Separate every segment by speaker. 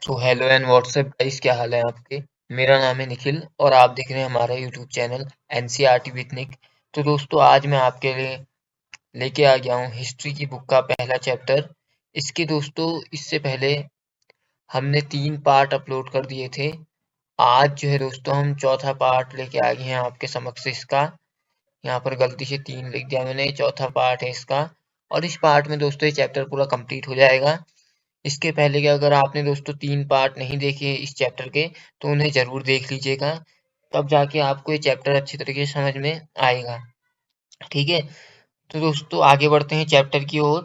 Speaker 1: तो hello and WhatsApp guys, क्या हाल है आपके। मेरा नाम है निखिल और आप देख रहे हैं हमारा यूट्यूब चैनल एनसीईआरटी विद निक। तो दोस्तों, आज मैं आपके लिए लेके आ गया हूँ हिस्ट्री की बुक का पहला चैप्टर। इसके दोस्तों, इससे पहले हमने 3 पार्ट अपलोड कर दिए थे। आज जो है दोस्तों, हम चौथा पार्ट लेके आ गए हैं आपके समक्ष इसका। यहाँ पर गलती से 3 लिख दिया मैंने, चौथा पार्ट है इसका। और इस पार्ट में दोस्तों ये चैप्टर पूरा कंप्लीट हो जाएगा। इसके पहले के अगर आपने दोस्तों 3 पार्ट नहीं देखे इस चैप्टर के, तो उन्हें ज़रूर देख लीजिएगा। तब जाके आपको ये चैप्टर अच्छी तरीके से समझ में आएगा। ठीक है, तो दोस्तों आगे बढ़ते हैं चैप्टर की ओर।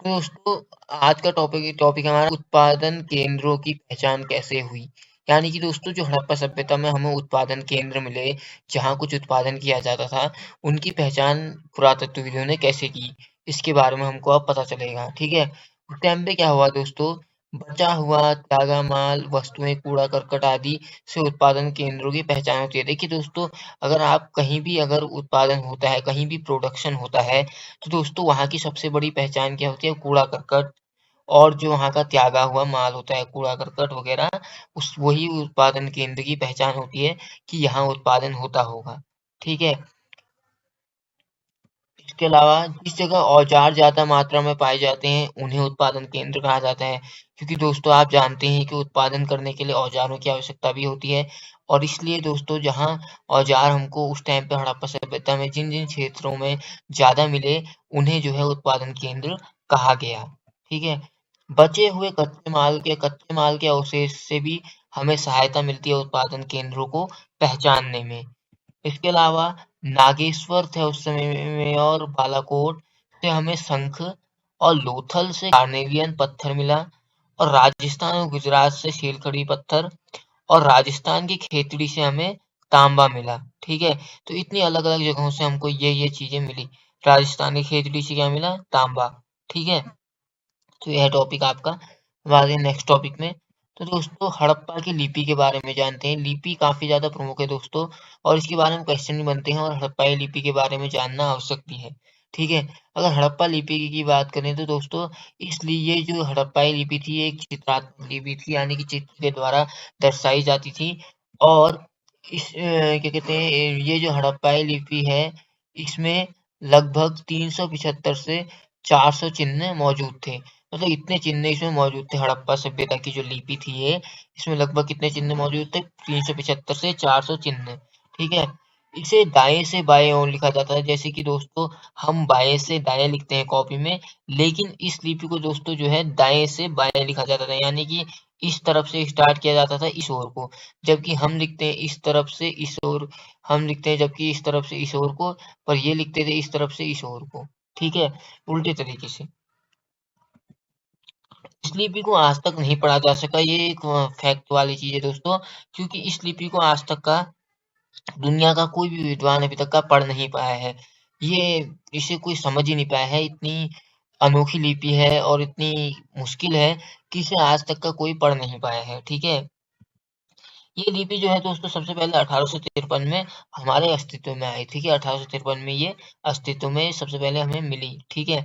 Speaker 1: तो दोस्तों, आज का टॉपिक हमारा उत्पादन केंद्रों की पहचान कैसे हुई। यानी कि दोस्तों, जो हड़प्पा सभ्यता में हमें उत्पादन केंद्र मिले, जहाँ कुछ उत्पादन किया जाता था, उनकी पहचान पुरातत्वविदों ने कैसे की, इसके बारे में हमको अब पता चलेगा। ठीक है, उस टाइम पे क्या हुआ दोस्तों, बचा हुआ त्यागा माल, वस्तुएं, कूड़ा करकट आदि से उत्पादन केंद्रों की पहचान होती है। देखिए दोस्तों, अगर आप कहीं भी अगर उत्पादन होता है, कहीं भी प्रोडक्शन होता है, तो दोस्तों वहाँ की सबसे बड़ी पहचान क्या होती है, कूड़ा करकट। और जो वहाँ का त्यागा हुआ माल होता है, कूड़ा करकट वगैरह, उस वही उत्पादन केंद्र की पहचान होती है कि यहाँ उत्पादन होता होगा। ठीक है, इसके अलावा जिस जगह औजार ज्यादा मात्रा में पाए जाते हैं, उन्हें उत्पादन केंद्र कहा जाता है। क्योंकि दोस्तों आप जानते हैं कि उत्पादन करने के लिए औजारों की आवश्यकता भी होती है। और इसलिए दोस्तों, जहाँ औजार हमको उस टाइम पे हड़प्पा सभ्यता में जिन जिन क्षेत्रों में ज्यादा मिले, उन्हें जो है उत्पादन केंद्र कहा गया। ठीक है, बचे हुए कच्चे माल के अवशेष से भी हमें सहायता मिलती है उत्पादन केंद्रों को पहचानने में। इसके अलावा नागेश्वर थे उस समय में, और बालाकोट से हमें शंख, और लोथल से कार्नेलियन पत्थर मिला, और राजस्थान और गुजरात से शेलखड़ी पत्थर, और राजस्थान की खेतड़ी से हमें तांबा मिला। ठीक है, तो इतनी अलग अलग जगहों से हमको ये चीजें मिली। राजस्थान की खेतड़ी से क्या मिला, तांबा। ठीक है, तो यह टॉपिक आपका। अब आगे नेक्स्ट टॉपिक में। तो दोस्तों, हड़प्पा की लिपि के बारे में जानते हैं। लिपि काफी ज्यादा प्रमुख है दोस्तों, और इसके बारे में क्वेश्चन भी बनते हैं, और हड़प्पाई लिपि के बारे में जानना आवश्यक भी है। ठीक है, अगर हड़प्पा लिपि की बात करें तो दोस्तों, इसलिए ये जो हड़प्पाई लिपि थी, एक चित्रात्मक लिपि थी, यानी कि चित्र के द्वारा दर्शाई जाती थी। और क्या कहते हैं, ये जो हड़प्पाई लिपि है, इसमें लगभग 375 से 400 चिन्ह मौजूद थे। मतलब इतने चिन्ह इसमें मौजूद थे। हड़प्पा सभ्यता की जो लिपि थी ये, इसमें लगभग कितने चिन्ह मौजूद थे, 375 से 400 चिन्ह। ठीक है, इसे दाएं से बाएं ओर लिखा जाता है। जैसे कि दोस्तों, हम बाएं से दाएं लिखते हैं कॉपी में, लेकिन इस लिपि को दोस्तों जो है दाएं से बाएं लिखा जाता था। यानी कि इस तरफ से स्टार्ट किया जाता था, इस ओर को, जबकि हम लिखते हैं इस तरफ से इस ओर। हम लिखते हैं जबकि इस तरफ से इस ओर को, पर ये लिखते थे इस तरफ से इस ओर को। ठीक है, उल्टे तरीके से। इस लिपि को आज तक नहीं पढ़ा जा सका, ये एक फैक्ट वाली चीज है दोस्तों। क्योंकि इस लिपि को आज तक का दुनिया का कोई भी विद्वान अभी तक का पढ़ नहीं पाया है। ये इसे कोई समझ ही नहीं पाया है। इतनी अनोखी लिपि है और इतनी मुश्किल है कि इसे आज तक का कोई पढ़ नहीं पाया है। ठीक है, ये लिपि जो है दोस्तों, सबसे पहले 1853 में हमारे अस्तित्व में आई। ठीक है, 1853 में ये अस्तित्व में सबसे पहले हमें मिली। ठीक है,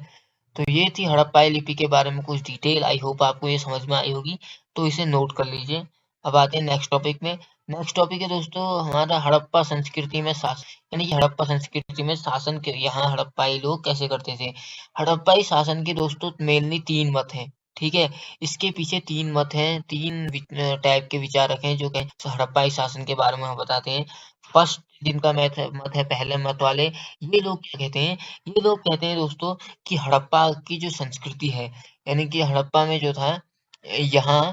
Speaker 1: तो ये थी हड़प्पाई लिपि के बारे में कुछ डिटेल। आई होप आपको ये समझ में आई होगी, तो इसे नोट कर लीजिए। अब आते हैं नेक्स्ट टॉपिक में। नेक्स्ट टॉपिक है दोस्तों हमारा हड़प्पा संस्कृति में शासन। यानी कि हड़प्पा संस्कृति में शासन के यहाँ हड़प्पाई लोग कैसे करते थे। हड़प्पाई शासन के दोस्तों मेनली 3 मत हैं। ठीक है, इसके पीछे 3 मत हैं, 3 टाइप के विचारक हैं जो हड़प्पाई शासन के बारे में हम बताते हैं। फर्स्ट जिनका मत है पहले मत वाले, ये लोग क्या कहते हैं, ये लोग कहते हैं दोस्तों कि हड़प्पा की जो संस्कृति है, यानी कि हड़प्पा में जो था, यहाँ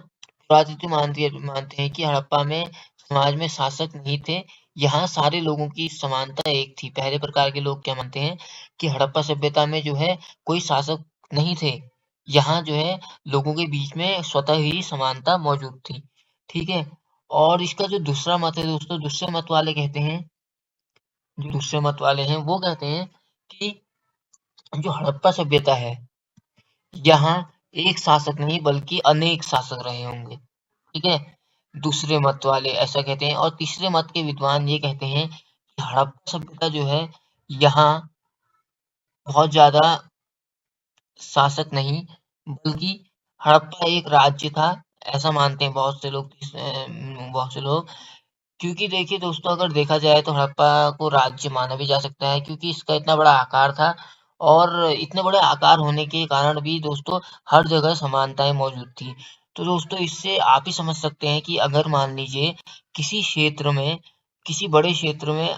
Speaker 1: पुरातत्व मानते हैं कि हड़प्पा में समाज में शासक नहीं थे। यहाँ सारे लोगों की समानता एक थी। पहले प्रकार के लोग क्या मानते हैं कि हड़प्पा सभ्यता में जो है कोई शासक नहीं थे। यहाँ जो है लोगों के बीच में स्वतः ही समानता मौजूद थी। ठीक है, और इसका जो दूसरा मत है दोस्तों, दूसरे मत वाले कहते हैं, जो दूसरे मत वाले हैं वो कहते हैं कि जो हड़प्पा सभ्यता है, यहाँ एक शासक नहीं बल्कि अनेक शासक रहे होंगे। ठीक है, दूसरे मत वाले ऐसा कहते हैं। और तीसरे मत के विद्वान ये कहते हैं कि हड़प्पा सभ्यता जो है, यहाँ बहुत ज़्यादा शासक नहीं, बल्कि हड़प्पा एक राज्य था, ऐसा मानते हैं बहुत से लोग। क्योंकि देखिए दोस्तों, अगर देखा जाए तो हड़प्पा को राज्य माना भी जा सकता है, क्योंकि इसका इतना बड़ा आकार था और इतने बड़े आकार होने के कारण भी दोस्तों हर जगह समानताएं मौजूद थी। तो दोस्तों, इससे आप ही समझ सकते हैं कि अगर मान लीजिए किसी क्षेत्र में, किसी बड़े क्षेत्र में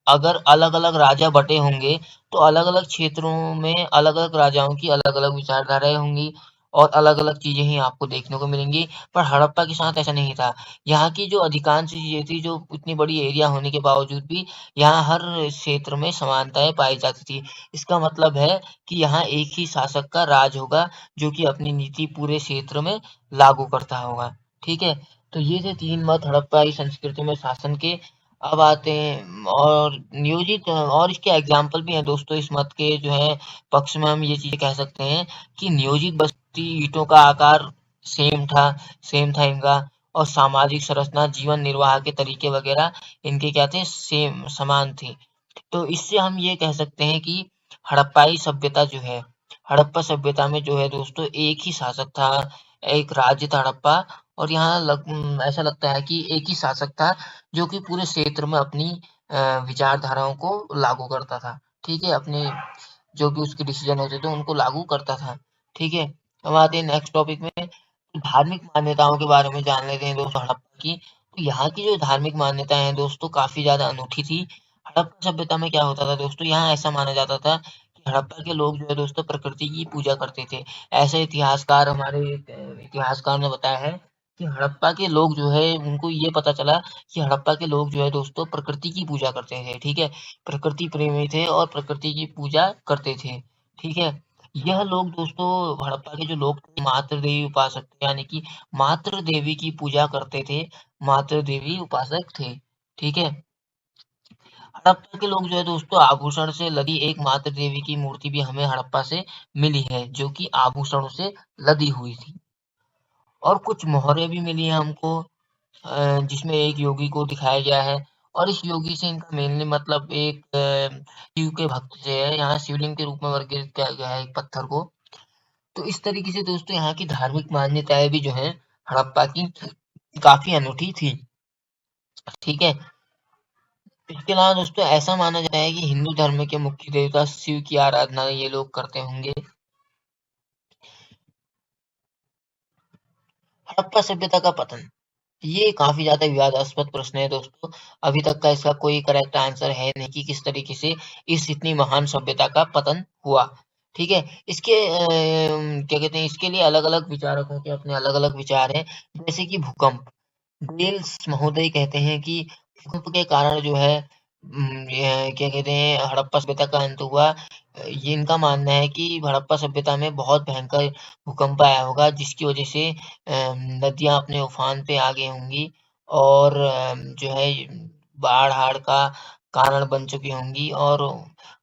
Speaker 1: अगर अलग-अलग राजा बटे होंगे, तो अलग-अलग क्षेत्रों में अलग-अलग राजाओं की अलग-अलग विचारधाराएं होंगी और अलग-अलग चीजें ही आपको देखने को मिलेंगी। पर हड़प्पा के साथ ऐसा नहीं था। यहाँ की जो अधिकांश चीजें थी, जो इतनी बड़ी एरिया होने के बावजूद भी यहाँ हर क्षेत्र में समानताएं पाई जाती थी। इसका मतलब है कि यहाँ एक ही शासक का राज होगा, जो कि अपनी नीति पूरे क्षेत्र में लागू करता होगा। ठीक है, तो ये थे 3 मत हड़प्पाई संस्कृति में शासन के। अब आते हैं और नियोजित, और इसके एग्जाम्पल भी हैं दोस्तों इस मत के, जो है पक्ष में हम ये चीजें कह सकते हैं कि नियोजित बस्ती ईंटों का आकार सेम था सेम था इनका, और सामाजिक संरचना, जीवन निर्वाह के तरीके वगैरह इनके क्या थे, सेम समान थे। तो इससे हम ये कह सकते हैं कि हड़प्पाई सभ्यता जो है, हड़प्पा सभ्यता में जो है दोस्तों एक ही शासक था, एक राज्य था हड़प्पा। और यहाँ ऐसा लगता है कि एक ही शासक था, जो कि पूरे क्षेत्र में अपनी विचारधाराओं को लागू करता था। ठीक है, अपने जो भी उसके डिसीजन होते थे उनको लागू करता था। ठीक है, अब आते हैं नेक्स्ट टॉपिक में। धार्मिक मान्यताओं के बारे में जान लेते हैं दोस्तों हड़प्पा की। तो यहाँ की जो धार्मिक मान्यताएं हैं दोस्तों काफी ज्यादा अनूठी थी। हड़प्पा सभ्यता में क्या होता था दोस्तों, यहाँ ऐसा माना जाता था कि हड़प्पा के लोग जो है दोस्तों प्रकृति की पूजा करते थे। ऐसे इतिहासकार, हमारे एक इतिहासकार ने बताया है कि हड़प्पा के लोग जो है, उनको ये पता चला कि हड़प्पा के लोग जो है दोस्तों प्रकृति की पूजा करते थे। ठीक है, प्रकृति प्रेमी थे और प्रकृति की पूजा करते थे। ठीक है, यह लोग दोस्तों, हड़प्पा के जो लोग थे, मातृ देवी उपासक थे, यानी कि मातृ देवी की पूजा करते थे, मातृ देवी उपासक थे। ठीक है, हड़प्पा के लोग जो है दोस्तों आभूषण से लदी एक मातृ देवी की मूर्ति भी हमें हड़प्पा से मिली है, जो कि आभूषणों से लदी हुई थी। और कुछ मोहरें भी मिली हैं हमको, जिसमें एक योगी को दिखाया गया है। और इस योगी से इनका मेनली मतलब एक शिव के भक्त से है, यहाँ शिवलिंग के रूप में वर्गीकृत किया गया है एक पत्थर को। तो इस तरीके से दोस्तों यहाँ की धार्मिक मान्यताएं भी जो है हड़प्पा की काफी अनूठी थी। ठीक है, इसके अलावा दोस्तों ऐसा माना जाता है कि हिंदू धर्म के मुख्य देवता शिव की आराधना ये लोग करते होंगे। हड़प्पा सभ्यता का पतन, ये काफी ज्यादा विवादास्पद प्रश्न है दोस्तों। अभी तक का इसका कोई करेक्ट आंसर है नहीं कि किस तरीके से इस इतनी महान सभ्यता का पतन हुआ। ठीक है, इसके क्या कहते हैं, इसके लिए अलग अलग विचारकों के अपने अलग अलग विचार हैं। जैसे कि भूकंप, ग्लेल्स महोदय कहते हैं कि भूकंप के कारण जो है ये क्या कहते हैं, हड़प्पा सभ्यता का अंत हुआ। ये इनका मानना है कि हड़प्पा सभ्यता में बहुत भयंकर भूकंप आया होगा, जिसकी वजह से नदियां अपने उफान पे आ गई होंगी और जो है बाढ़-आढ़ का कारण बन चुकी होंगी और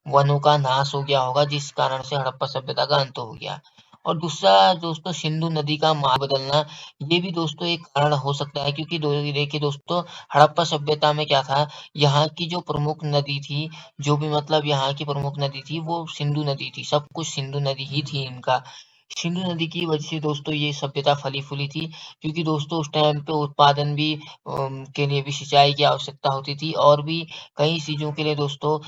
Speaker 1: वनों का नाश हो गया होगा, जिस कारण से हड़प्पा सभ्यता का अंत हो गया। और दूसरा दोस्तों, सिंधु नदी का मार्ग बदलना, ये भी दोस्तों एक कारण हो सकता है, क्योंकि देखिए दोस्तों, हड़प्पा सभ्यता में क्या था, यहाँ की जो प्रमुख नदी थी, जो भी मतलब यहाँ की प्रमुख नदी थी, वो सिंधु नदी थी। सब कुछ सिंधु नदी ही थी इनका। सिंधु नदी की वजह से दोस्तों ये सभ्यता फली फूली थी, क्योंकि दोस्तों उस टाइम पे उत्पादन भी के लिए भी सिंचाई की आवश्यकता होती थी, और भी कई चीजों के लिए दोस्तों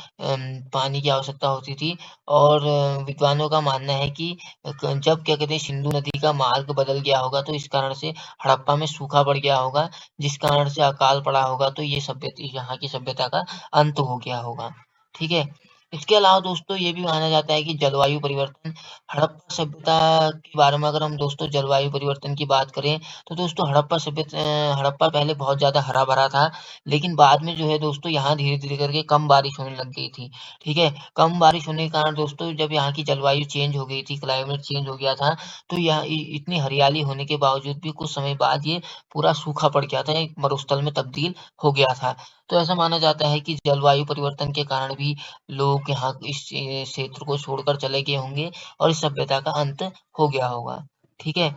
Speaker 1: पानी की आवश्यकता होती थी। और विद्वानों का मानना है कि जब क्या कहते हैं सिंधु नदी का मार्ग बदल गया होगा, तो इस कारण से हड़प्पा में सूखा पड़ गया होगा, जिस कारण से अकाल पड़ा होगा, तो ये सभ्यता, यहाँ की सभ्यता का अंत हो गया होगा। ठीक है, इसके अलावा दोस्तों ये भी माना जाता है कि जलवायु परिवर्तन, हड़प्पा सभ्यता के बारे में अगर हम दोस्तों जलवायु परिवर्तन की बात करें, तो दोस्तों हड़प्पा पहले बहुत ज्यादा हरा भरा था, लेकिन बाद में जो है दोस्तों यहाँ धीरे धीरे करके कम बारिश होने लग गई थी। ठीक है, कम बारिश होने के कारण दोस्तों जब यहाँ की जलवायु चेंज हो गई थी, क्लाइमेट चेंज हो गया था, तो यहाँ इतनी हरियाली होने के बावजूद भी कुछ समय बाद ये पूरा सूखा पड़ गया था, एक मरुस्थल में तब्दील हो गया था। तो ऐसा माना जाता है कि जलवायु परिवर्तन के कारण भी लोग यहाँ इस क्षेत्र को छोड़कर चले गए होंगे और इस सभ्यता का अंत हो गया होगा। ठीक है,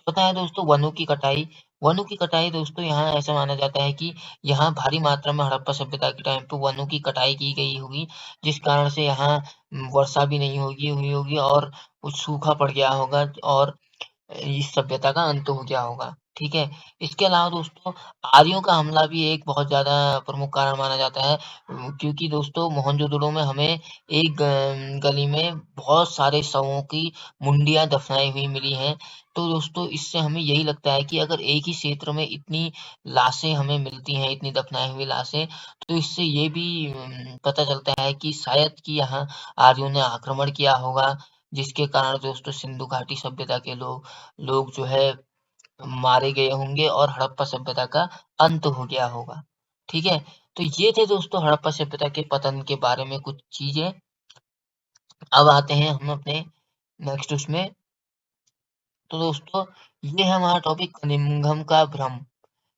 Speaker 1: होता है दोस्तों वनों की कटाई। वनों की कटाई दोस्तों यहाँ ऐसा माना जाता है कि यहाँ भारी मात्रा में हड़प्पा सभ्यता के टाइम पे वनों की कटाई की गई होगी, जिस कारण से यहाँ वर्षा भी नहीं हुई होगी और कुछ सूखा पड़ गया होगा और इस सभ्यता का अंत हो गया होगा। ठीक है? इसके अलावा दोस्तों आर्यों का हमला भी एक बहुत ज़्यादा प्रमुख कारण माना जाता है, क्योंकि दोस्तों मोहनजोदड़ो में हमें एक गली में बहुत सारे शवों की मुंडियाँ दफनाई हुई मिली हैं। तो दोस्तों इससे हमें यही लगता है कि अगर एक ही क्षेत्र में इतनी लाशें हमें मिलती हैं, इतनी दफनाई हुई लाशें, तो इससे ये भी पता चलता है कि शायद कि यहाँ आर्यों ने आक्रमण किया होगा, जिसके कारण दोस्तों सिंधु घाटी सभ्यता के लोग जो है मारे गए होंगे और हड़प्पा सभ्यता का अंत हो गया होगा। ठीक है? तो ये थे दोस्तों हड़प्पा सभ्यता के पतन के बारे में कुछ चीजें। अब आते हैं हम अपने नेक्स्ट उसमें। तो दोस्तों ये है हमारा टॉपिक कनिंघम का भ्रम।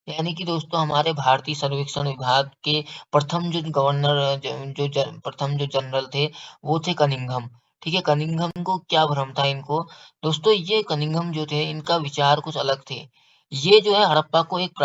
Speaker 1: यानी कि दोस्तों हमारे भारतीय सर्वेक्षण विभाग के प्रथम जो गवर्नर प्रथम जो जनरल थे वो थे कनिंघम। ठीक है, कनिंघम को क्या भ्रम था इनको। दोस्तों ये कनिंघम जो थे इनका विचार कुछ अलग थे। ये जो है हड़प्पा को एक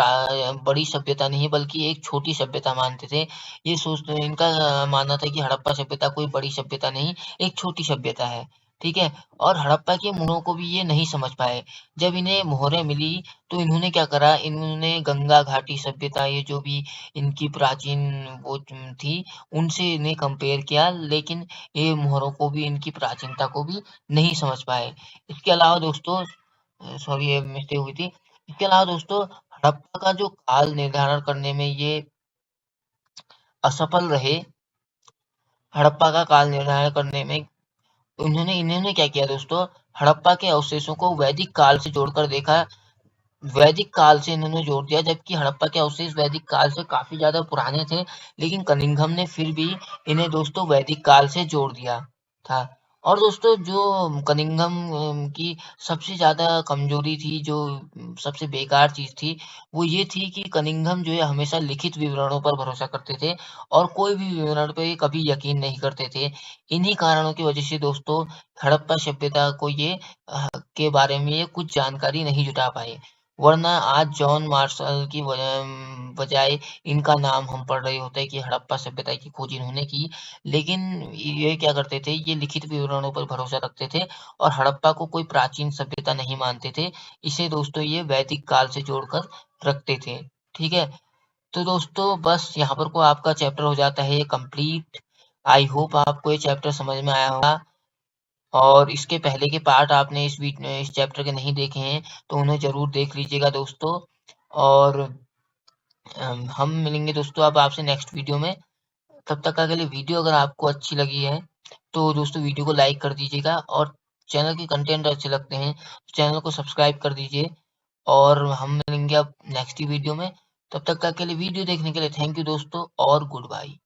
Speaker 1: बड़ी सभ्यता नहीं बल्कि एक छोटी सभ्यता मानते थे। ये सोचते इनका मानना था कि हड़प्पा सभ्यता कोई बड़ी सभ्यता नहीं, एक छोटी सभ्यता है। ठीक है, और हड़प्पा के मूलों को भी ये नहीं समझ पाए। जब इन्हें मोहरें मिली तो इन्होंने क्या करा, इन्होंने गंगा घाटी सभ्यता ये जो भी इनकी प्राचीन वो थी उनसे इन्हें कंपेयर किया, लेकिन ये मोहरों को भी इनकी प्राचीनता को भी नहीं समझ पाए। इसके अलावा दोस्तों सॉरी ये मिस्टेक हुई थी। इसके अलावा दोस्तों हड़प्पा का जो काल निर्धारण करने में ये असफल रहे। हड़प्पा का काल निर्धारण करने में इन्होंने क्या किया दोस्तों, हड़प्पा के अवशेषों को वैदिक काल से जोड़कर देखा। वैदिक काल से इन्होंने जोड़ दिया, जबकि हड़प्पा के अवशेष वैदिक काल से काफी ज्यादा पुराने थे, लेकिन कनिंघम ने फिर भी इन्हें दोस्तों वैदिक काल से जोड़ दिया था। और दोस्तों जो कनिंघम की सबसे ज्यादा कमजोरी थी, जो सबसे बेकार चीज थी, वो ये थी कि कनिंघम जो है हमेशा लिखित विवरणों पर भरोसा करते थे और कोई भी विवरण पे कभी यकीन नहीं करते थे। इन्हीं कारणों की वजह से दोस्तों हड़प्पा सभ्यता को ये के बारे में ये कुछ जानकारी नहीं जुटा पाए। वरना आज जॉन मार्शल की बजाय इनका नाम हम पढ़ रहे होते कि हड़प्पा सभ्यता की खोज इन्होंने की। लेकिन ये क्या करते थे, ये लिखित विवरणों पर भरोसा रखते थे और हड़प्पा को कोई प्राचीन सभ्यता नहीं मानते थे। इसे दोस्तों ये वैदिक काल से जोड़कर रखते थे। ठीक है, तो दोस्तों बस यहाँ पर को आपका चैप्टर हो जाता है ये कंप्लीट। आई होप आपको ये चैप्टर समझ में आया होगा, और इसके पहले के पार्ट आपने इस चैप्टर के नहीं देखे हैं तो उन्हें जरूर देख लीजिएगा दोस्तों। और हम मिलेंगे दोस्तों अब आपसे नेक्स्ट वीडियो में। तब तक के लिए वीडियो अगर आपको अच्छी लगी है तो दोस्तों वीडियो को लाइक कर दीजिएगा, और चैनल के कंटेंट अच्छे लगते हैं तो चैनल को सब्सक्राइब कर दीजिए। और हम मिलेंगे अब नेक्स्ट वीडियो में। तब तक के लिए वीडियो देखने के लिए थैंक यू दोस्तों, और गुड बाय।